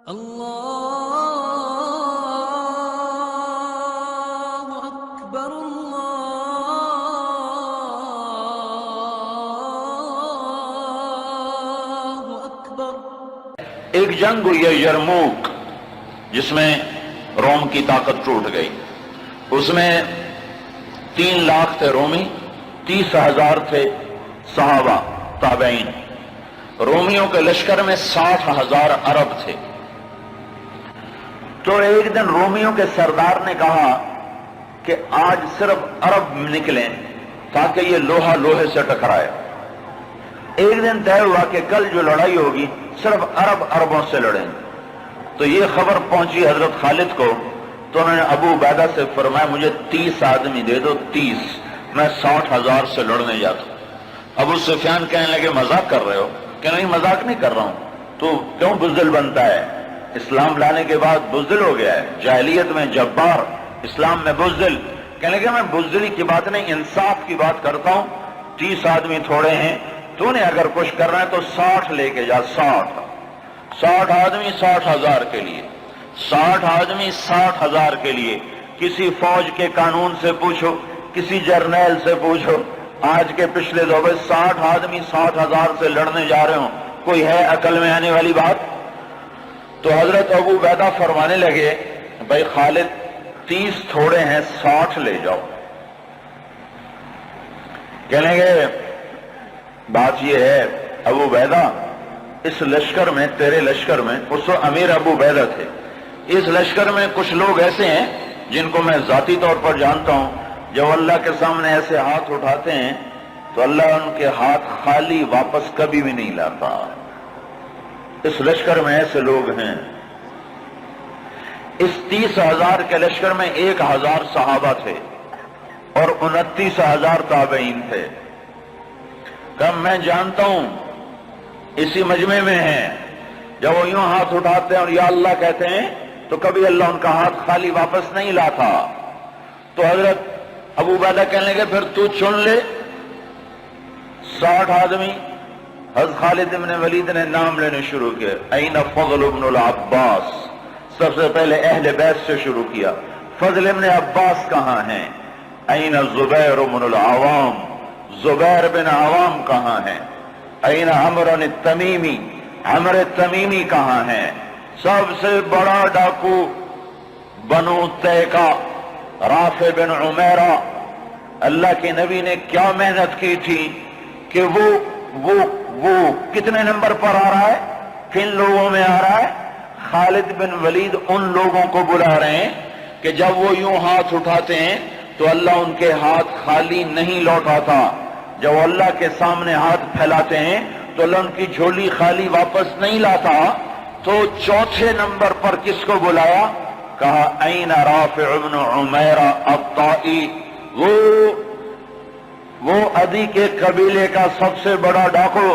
اللہ اکبر اللہ اکبر۔ ایک جنگ ہوئی ہے یرموک، جس میں روم کی طاقت ٹوٹ گئی۔ اس میں 3 لاکھ تھے رومی، 30,000 تھے صحابہ تابعین۔ رومیوں کے لشکر میں 60,000 عرب تھے۔ تو ایک دن رومیوں کے سردار نے کہا کہ آج صرف عرب نکلیں تاکہ یہ لوہا لوہے سے ٹکرائے۔ ایک دن طے ہوا کہ کل جو لڑائی ہوگی صرف عربوں سے لڑیں۔ تو یہ خبر پہنچی حضرت خالد کو، تو انہوں نے ابو عبیدہ سے فرمایا مجھے 30 آدمی دے دو، 30، میں 60,000 سے لڑنے جاتا ہوں۔ ابو سفیان کہنے لگے مذاق کر رہے ہو؟ کہ نہیں مذاق نہیں کر رہا ہوں، تو کیوں بزدل بنتا ہے؟ اسلام لانے کے بعد بزدل ہو گیا ہے، جاہلیت میں جبار، اسلام میں بزدل۔ کہنے لگے میں بزدلی کی بات نہیں، انصاف کی بات کرتا ہوں۔ 30 آدمی تھوڑے ہیں، تو نے اگر کچھ کرنا ہے تو 60 لے کے جا، 60 آدمی 60,000 کے لیے، 60 آدمی 60,000 کے لیے۔ کسی فوج کے قانون سے پوچھو، کسی جرنیل سے پوچھو، آج کے پچھلے دور میں 60 آدمی 60,000 سے لڑنے جا رہے ہوں، کوئی ہے عقل میں آنے والی بات؟ تو حضرت ابو عبیدہ فرمانے لگے بھائی خالد 30 تھوڑے ہیں، 60 لے جاؤ۔ کہنے گے بات یہ ہے ابو عبیدہ، اس لشکر میں، تیرے لشکر میں، اس وقت امیر ابو عبیدہ تھے، اس لشکر میں کچھ لوگ ایسے ہیں جن کو میں ذاتی طور پر جانتا ہوں، جب اللہ کے سامنے ایسے ہاتھ اٹھاتے ہیں تو اللہ ان کے ہاتھ خالی واپس کبھی بھی نہیں لاتا۔ اس لشکر میں ایسے لوگ ہیں۔ اس 30,000 کے لشکر میں 1,000 صحابہ تھے اور 29,000 تابعین تھے۔ کہ میں جانتا ہوں اسی مجمع میں ہیں، جب وہ یوں ہاتھ اٹھاتے ہیں اور یا اللہ کہتے ہیں تو کبھی اللہ ان کا ہاتھ خالی واپس نہیں لاتا۔ تو حضرت ابو عبیدہ کہنے لگے پھر تو چن لے 60 آدمی۔ حضرت خالد بن ولید نے نام لینے شروع کیا، این فضل بن العباس، سب سے پہلے اہل بیت سے شروع کیا، فضل بن عباس کہاں ہیں؟ این زبیر بن العوام، زبیر بن عوام کہاں ہیں؟ این عمرو التمیمی، عمر التمیمی کہاں ہیں؟ سب سے بڑا ڈاکو بنو تیکا، رافع بن عمیرہ۔ اللہ کے نبی نے کیا محنت کی تھی کہ وہ کتنے نمبر پر آ رہا ہے، کن لوگوں میں آ رہا ہے؟ خالد بن ولید ان لوگوں کو بلا رہے ہیں کہ جب وہ یوں ہاتھ اٹھاتے ہیں تو اللہ ان کے ہاتھ خالی نہیں لوٹاتا، جب وہ اللہ کے سامنے ہاتھ پھیلاتے ہیں تو اللہ ان کی جھولی خالی واپس نہیں لاتا۔ تو چوتھے نمبر پر کس کو بلایا؟ کہا این رافع بن عمیرہ الطائی، وہ عدی کے قبیلے کا سب سے بڑا ڈاکو،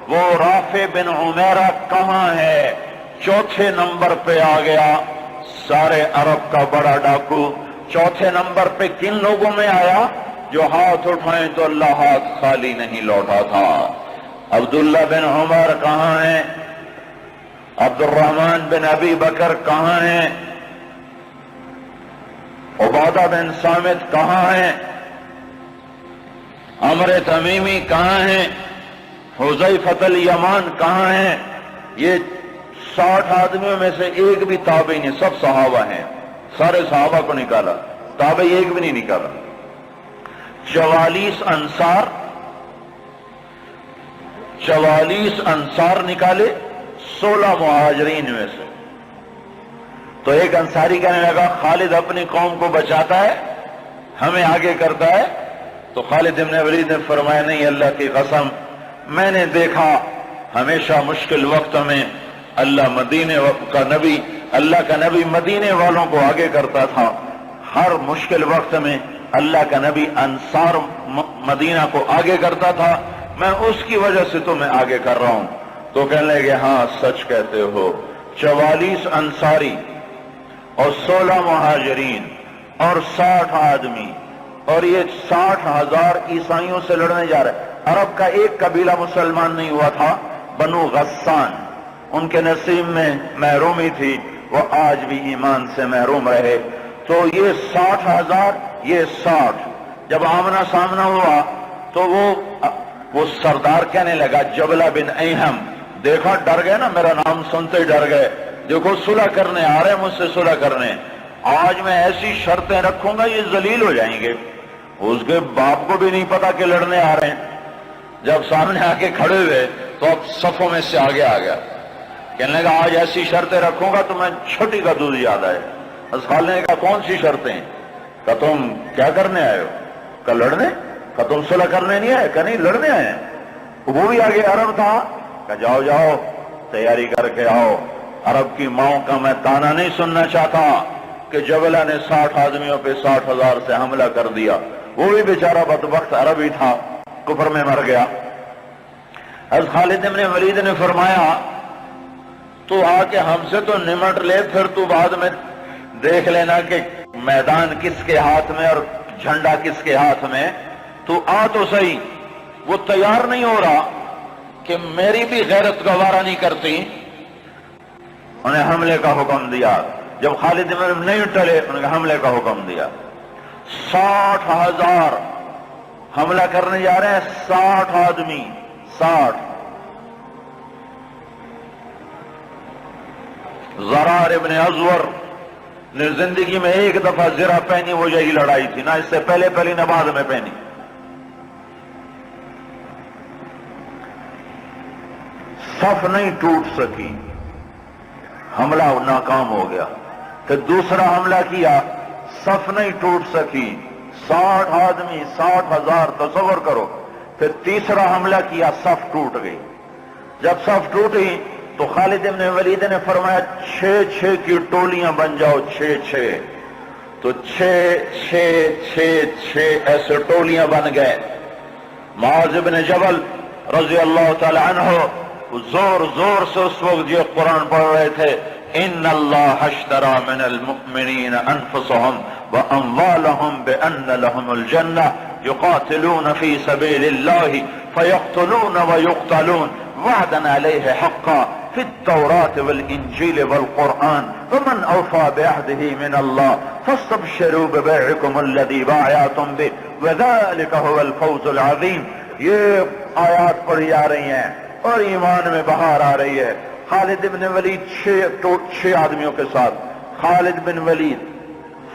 وہ رافع بن عمیرہ کہاں ہے؟ چوتھے نمبر پہ آ گیا، سارے عرب کا بڑا ڈاکو۔ چوتھے نمبر پہ کن لوگوں میں آیا؟ جو ہاتھ اٹھائیں تو اللہ ہاتھ خالی نہیں لوٹا تھا۔ عبداللہ بن عمر کہاں ہیں؟ عبد الرحمن بن ابی بکر کہاں ہیں؟ عبادہ بن صامت کہاں ہیں؟ عمر تمیمی کہاں ہیں؟ حذیفہ الیمان کہاں ہیں؟ یہ 60 آدمیوں میں سے ایک بھی تابعی نہیں، سب صحابہ ہیں، سارے صحابہ کو نکالا، تابعی ایک بھی نہیں نکالا۔ 44 انصار نکالے 16 مہاجرین میں سے۔ تو ایک انصاری کہنے لگا خالد اپنی قوم کو بچاتا ہے، ہمیں آگے کرتا ہے۔ تو خالد بن ولید نے فرمایا نہیں، اللہ کی قسم میں نے دیکھا ہمیشہ مشکل وقت میں اللہ کا نبی مدینے والوں کو آگے کرتا تھا، ہر مشکل وقت میں اللہ کا نبی انصار مدینہ کو آگے کرتا تھا، میں اس کی وجہ سے تو میں آگے کر رہا ہوں۔ تو کہنے لگے ہاں سچ کہتے ہو، 44 انصاری اور 16 مہاجرین اور 60 آدمی، اور یہ 60,000 عیسائیوں سے لڑنے جا رہے۔ عرب کا ایک قبیلہ مسلمان نہیں ہوا تھا، بنو غسان، ان کے نصیب میں محرومی تھی، وہ آج بھی ایمان سے محروم رہے۔ تو یہ 60,000، یہ 60 جب آمنا سامنا ہوا تو وہ سردار کہنے لگا جبلہ بن ایہم، دیکھا ڈر گئے نا، میرا نام سنتے ہی ڈر گئے، دیکھو صلح کرنے آ رہے ہیں مجھ سے صلح کرنے، آج میں ایسی شرطیں رکھوں گا یہ ذلیل ہو جائیں گے۔ اس کے باپ کو بھی نہیں پتا کہ لڑنے آ رہے ہیں، جب سامنے آ کے کھڑے ہوئے تو اب صفوں میں سے آگے آ گیا، کہنے لگا آج ایسی شرطیں رکھوں گا تو میں چھٹی کا دودھ یاد آئے۔ اسخال نے کہا کون سی شرطیں؟ کہ تم کیا کرنے آئے ہو؟ کہ لڑنے؟ کہ تم صلح کرنے نہیں آئے؟ کہ نہیں لڑنے آئے ہیں۔ وہ بھی آگے عرب تھا، کہ جاؤ جاؤ تیاری کر کے آؤ، عرب کی ماؤں کا میں تانا نہیں سننا چاہتا کہ جبلہ نے 60 آدمیوں پہ 60,000 سے حملہ کر دیا، وہ بھی بیچارہ بدبخت عربی تھا، کفر میں مر گیا۔ حضرت خالد بن ولید نے فرمایا تو آ کے ہم سے تو نمٹ لے، پھر تو بعد میں دیکھ لینا کہ میدان کس کے ہاتھ میں اور جھنڈا کس کے ہاتھ میں، تو آ تو صحیح۔ وہ تیار نہیں ہو رہا کہ میری بھی غیرت گوارا نہیں کرتی، انہیں حملے کا حکم دیا۔ جب خالد بن نہیں ٹلے انہیں حملے کا حکم دیا۔ 60,000 حملہ کرنے جا رہے ہیں، 60 آدمی، 60۔ زرار ابن ازور نے زندگی میں ایک دفعہ زرہ پہنی، وہ یہی لڑائی تھی، نہ اس سے پہلے پہلی نہ بعد میں پہنی۔ صف نہیں ٹوٹ سکی، حملہ ناکام ہو گیا۔ پھر دوسرا حملہ کیا، صف نہیں ٹوٹ سکی، 60 آدمی، 60,000، تصور کرو۔ پھر تیسرا حملہ کیا، صف ٹوٹ گئی۔ جب صف ٹوٹی تو خالد بن ولید نے فرمایا 6 کی ٹولیاں بن جاؤ، 6 تو 6 ایسے ٹولیاں بن گئے۔ معاذ بن جبل رضی اللہ تعالی عنہ زور زور سے اس وقت یہ قرآن پڑھ رہے تھے، ان اللہ اشترى من المؤمنین انفسهم واموالهم بان لهم الجنہ یقاتلون فی سبیل اللہ فیقتلون ویقتلون وعدا علیہ حقا فی التوراة والانجیل والقرآن ومن اوفى بعهده من اللہ فاستبشروا ببیعکم الذی بايعتم به وذلك هو الفوز العظیم۔ یہ آیات پڑھی جا رہی ہیں اور ایمان میں بہار آ رہی ہے۔ خالد بن ولید 6 آدمیوں کے ساتھ، خالد بن ولید،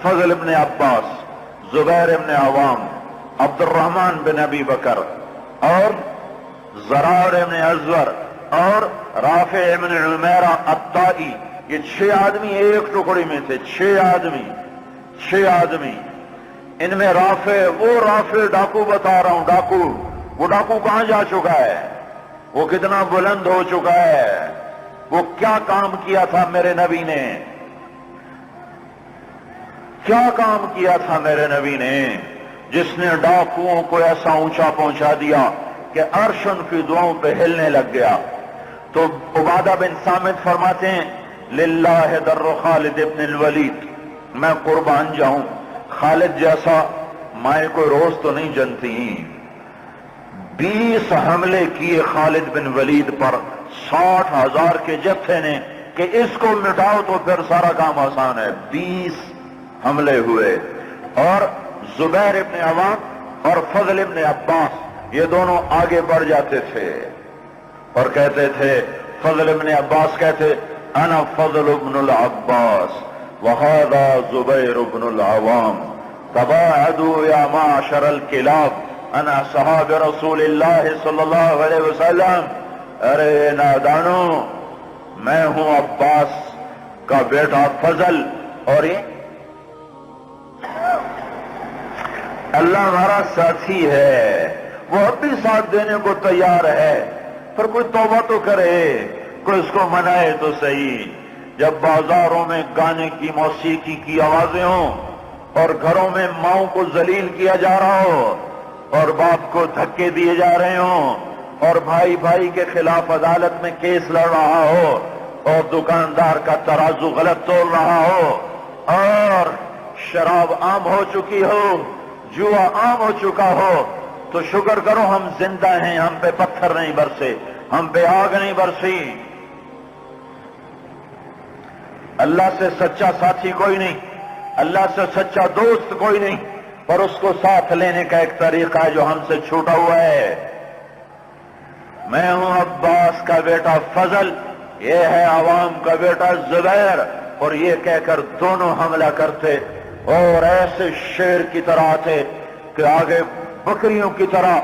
فضل بن عباس، زبیر بن عوام، عبد الرحمن بن ابی بکر اور زرار بن ازور اور رافع بن عمیرہ الطائی، یہ 6 آدمی ایک ٹکڑی میں تھے۔ 6 آدمی، ان میں رافع، وہ رافع ڈاکو بتا رہا ہوں، ڈاکو، وہ ڈاکو کہاں جا چکا ہے، وہ کتنا بلند ہو چکا ہے، وہ کیا کام کیا تھا میرے نبی نے، کیا کام کیا تھا میرے نبی نے، جس نے ڈاکوؤں کو ایسا اونچا پہنچا دیا کہ عرش ان کی دعاؤں پہ ہلنے لگ گیا۔ تو عبادہ بن صامت فرماتے ہیں للہ در خالد ابن الولید، میں قربان جاؤں، خالد جیسا مائیں کوئی روز تو نہیں جنتی۔ 20 حملے کیے خالد بن ولید پر 60,000 کے جتھے نے کہ اس کو مٹاؤ تو پھر سارا کام آسان ہے۔ 20 حملے ہوئے اور زبیر ابن عوام اور فضل ابن عباس یہ دونوں آگے بڑھ جاتے تھے اور کہتے تھے، فضل ابن عباس کہتے انا فضل ابن العباس وہذا زبیر ابن العوام تباعدوا یا معشر الکلاب انا صحاب رسول اللہ صلی اللہ علیہ وسلم۔ ارے نادانو، میں ہوں عباس کا بیٹا فضل اور یہ اللہ ہمارا ساتھی ہے، وہ اب بھی ساتھ دینے کو تیار ہے، پر کوئی توبہ تو کرے، کوئی اس کو منائے تو صحیح۔ جب بازاروں میں گانے کی موسیقی کی آوازیں ہوں اور گھروں میں ماؤں کو ذلیل کیا جا رہا ہو اور باپ کو دھکے دیے جا رہے ہوں اور بھائی بھائی کے خلاف عدالت میں کیس لڑ رہا ہو اور دکاندار کا ترازو غلط تول رہا ہو اور شراب عام ہو چکی ہو، جوا عام ہو چکا ہو، تو شکر کرو ہم زندہ ہیں، ہم پہ پتھر نہیں برسے، ہم پہ آگ نہیں برسی۔ اللہ سے سچا ساتھی کوئی نہیں، اللہ سے سچا دوست کوئی نہیں، پر اس کو ساتھ لینے کا ایک طریقہ ہے جو ہم سے چھوٹا ہوا ہے۔ میں ہوں عباس کا بیٹا فضل، یہ ہے عوام کا بیٹا زبیر، اور یہ کہہ کر دونوں حملہ کرتے اور ایسے شیر کی طرح تھے کہ آگے بکریوں کی طرح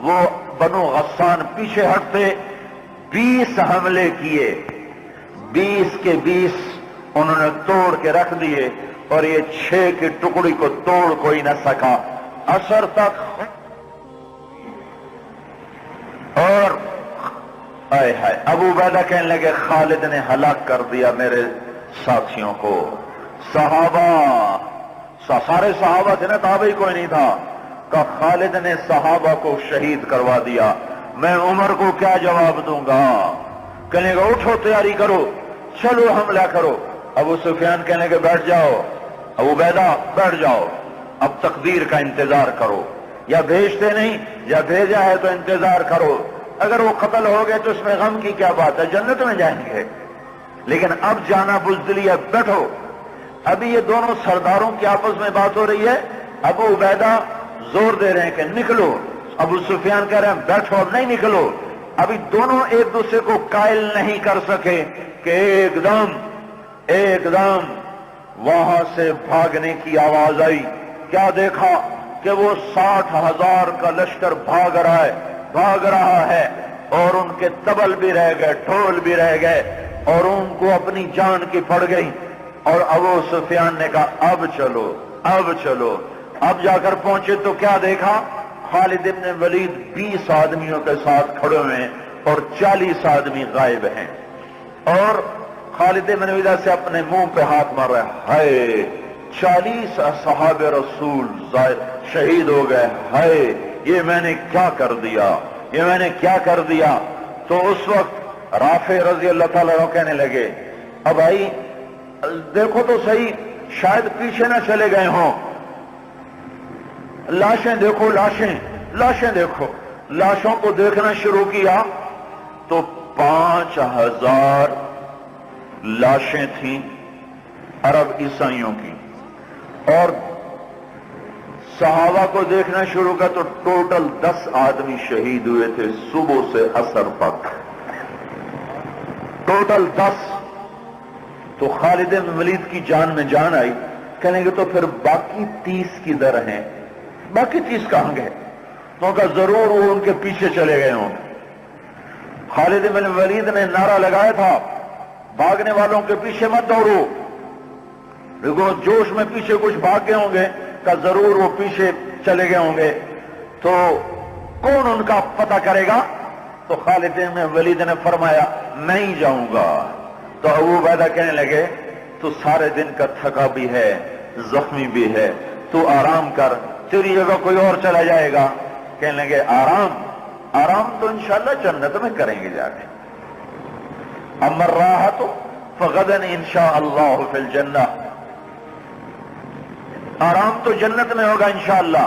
وہ بنو غسان پیچھے ہٹتے۔ 20 حملے کیے، 20 کے 20 انہوں نے توڑ کے رکھ دیے، اور یہ 6 کی ٹکڑی کو توڑ کوئی نہ سکا۔ عصر تک اور ابو عبیدہ کہنے لگے خالد نے ہلاک کر دیا میرے ساتھیوں کو۔ صحابہ سارے صحابہ تھے نا، تابعی کوئی نہیں تھا، کہ خالد نے صحابہ کو شہید کروا دیا، میں عمر کو کیا جواب دوں گا؟ کہنے گا اٹھو تیاری کرو، چلو حملہ کرو۔ ابو سفیان کہنے کے بیٹھ جاؤ، ابو عبیدہ بیٹھ جاؤ، اب تقدیر کا انتظار کرو، یا بھیجتے نہیں یا بھیجا ہے تو انتظار کرو، اگر وہ قتل ہو گئے تو اس میں غم کی کیا بات ہے، جنت میں جائیں گے، لیکن اب جانا بزدلی ہے، بیٹھو۔ ابھی یہ دونوں سرداروں کی آپس میں بات ہو رہی ہے، ابو عبیدہ زور دے رہے ہیں کہ نکلو، ابو سفیان کہہ رہے ہیں بیٹھو اب نہیں نکلو۔ ابھی دونوں ایک دوسرے کو قائل نہیں کر سکے کہ ایک دم وہاں سے بھاگنے کی آواز آئی۔ کیا دیکھا کہ وہ 60,000 کا لشکر بھاگ رہا ہے، اور ان کے تبل بھی رہ گئے، ڈھول بھی رہ گئے، اور ان کو اپنی جان کی پڑ گئی۔ اور ابو سفیان نے کہا اب چلو۔ اب جا کر پہنچے تو کیا دیکھا؟ خالد بن ولید 20 آدمیوں کے ساتھ کھڑے ہوئے ہیں اور 40 آدمی غائب ہیں، اور خالد بن ولید سے اپنے منہ پہ ہاتھ مار رہا ہے، ہائے 40 اصحاب رسول شہید ہو گئے، ہائے یہ میں نے کیا کر دیا۔ تو اس وقت رافع رضی اللہ تعالیٰ عنہ کہنے لگے اب بھائی دیکھو تو صحیح، شاید پیچھے نہ چلے گئے ہوں، لاشیں دیکھو، لاشیں دیکھو۔ لاشوں کو دیکھنا شروع کیا تو 5,000 لاشیں تھیں عرب عیسائیوں کی، اور صحابہ کو دیکھنا شروع کیا تو ٹوٹل 10 آدمی شہید ہوئے تھے صبح سے عصر تک، ٹوٹل 10۔ تو خالد بن ولید کی جان میں جان آئی، کہنے گے تو پھر باقی 30 کدھر ہیں؟ باقی 30 کہاں گئے؟ تو کہا ضرور وہ ان کے پیچھے چلے گئے ہوں۔ خالد بن ولید نے نعرہ لگایا تھا بھاگنے والوں کے پیچھے مت دوڑو، دیکھو جوش میں پیچھے کچھ بھاگ گئے ہوں گے، کہ ضرور وہ پیچھے چلے گئے ہوں گے، تو کون ان کا پتہ کرے گا؟ تو خالد بن ولید نے فرمایا میں ہی جاؤں گا۔ تو ابو عبیدہ کہنے لگے تو سارے دن کا تھکا بھی ہے، زخمی بھی ہے، تو آرام کر، تیری جگہ کوئی اور چلا جائے گا۔ کہنے لگے آرام تو انشاءاللہ جنت میں کریں گے جا کے، اما الراحۃ فغدا انشاء اللہ فی الجنہ، آرام تو جنت میں ہوگا انشاءاللہ،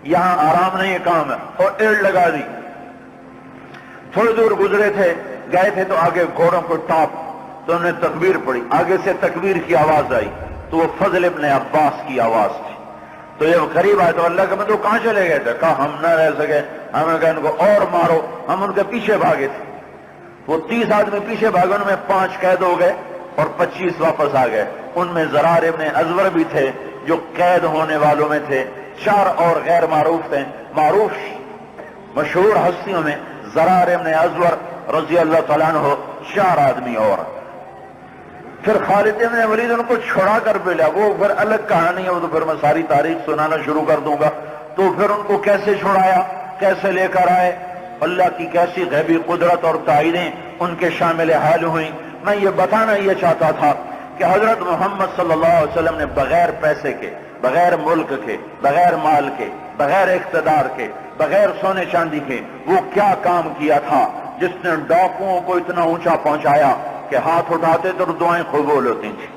یہاں آرام نہیں کام ہے۔ اور ایڑ لگا دی، تھوڑی دور گزرے تھے، گئے تھے تو آگے گھوڑوں کو ٹاپ، تو انہوں نے تکبیر پڑھی، آگے سے تکبیر کی آواز آئی تو وہ فضل ابن عباس کی آواز تھی۔ تو جب قریب آئے تو اللہ کے بندو کہاں چلے گئے تھے؟ کہا ہم نہ رہ سکے، ہم نے کہا ان کو اور مارو، ہم ان کے پیچھے بھاگے تھے۔ وہ 30 آدمی پیچھے بھاگے، ان میں 5 قید ہو گئے اور 25 واپس آ گئے۔ ان میں زرار ابن ازور بھی تھے جو قید ہونے والوں میں تھے، 4 اور غیر معروف تھے، معروف مشہور ہستیوں میں زرار ابن ازور رضی اللہ تعالیٰ عنہ، 4 آدمی اور۔ پھر خالد بن ولید ان کو چھڑا کر ملا، وہ پھر الگ کہانی ہے، وہ تو پھر میں ساری تاریخ سنانا شروع کر دوں گا۔ تو پھر ان کو کیسے چھڑایا، کیسے لے کر آئے، اللہ کی کیسی غیبی قدرت اور تائیدیں ان کے شامل حال ہوئیں۔ میں یہ بتانا یہ چاہتا تھا کہ حضرت محمد صلی اللہ علیہ وسلم نے بغیر پیسے کے، بغیر ملک کے، بغیر مال کے، بغیر اقتدار کے، بغیر سونے چاندی کے وہ کیا کام کیا تھا جس نے ڈاکوؤں کو اتنا اونچا پہنچایا کہ ہاتھ اٹھاتے تو دعائیں قبول ہوتی تھیں۔